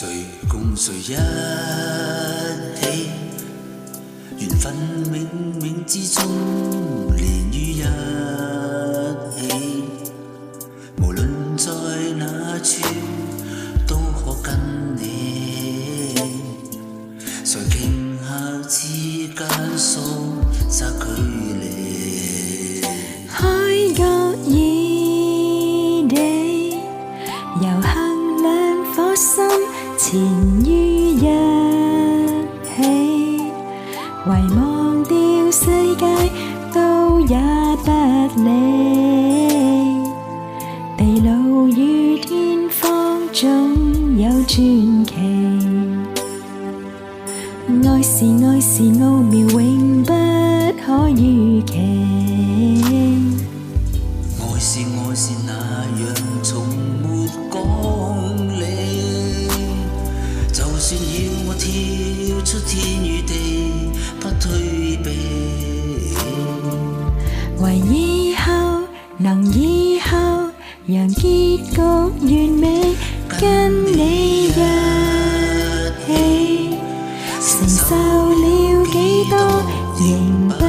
誰共誰一起，緣分冥冥之中連於一起，無論在哪處都可跟你，常頃刻之間疏散距離，海角異地，遊行兩顆心纏於一起，遺忘掉世界都也不理，地老與天荒總有傳奇，愛是愛是奧妙永不可預期，愛是愛是那樣從沒講理，就算要我跳出天與地不退避，為以後能以後讓結局完美，跟你一起承受了幾多仍不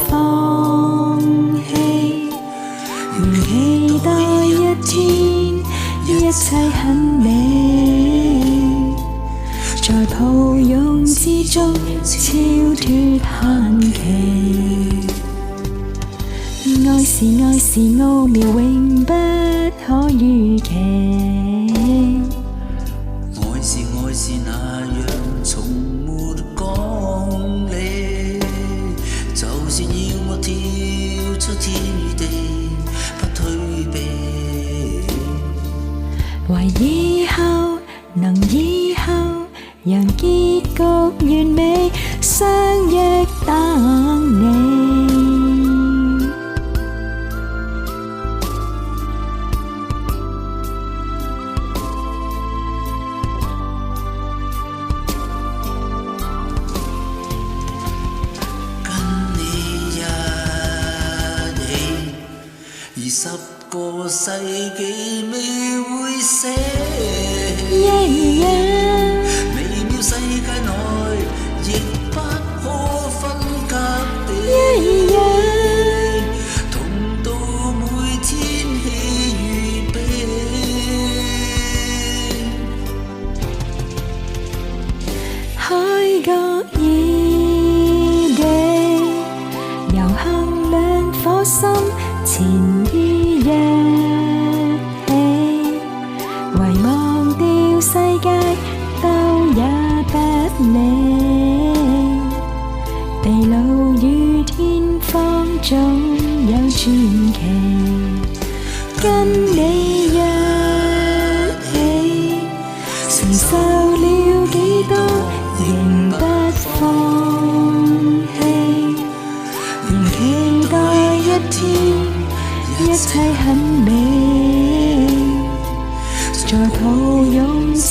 放棄，仍期待一天一切很美，在抱擁之中超脫限期，愛是愛是奧妙永不可預期，愛是愛是那樣從沒講理，就算要我跳出天與地不退避，為以後能以後讓結局完美，相約等你。20個世紀未會死，微妙世界內亦不可分隔地，同到每天喜與悲，海角異地，遊行兩顆心纏於一起，遺忘掉世界都也不理，地老與天荒總有傳奇，跟你一起承受了幾多仍不放棄，仍期待一天一切很美，在抱擁之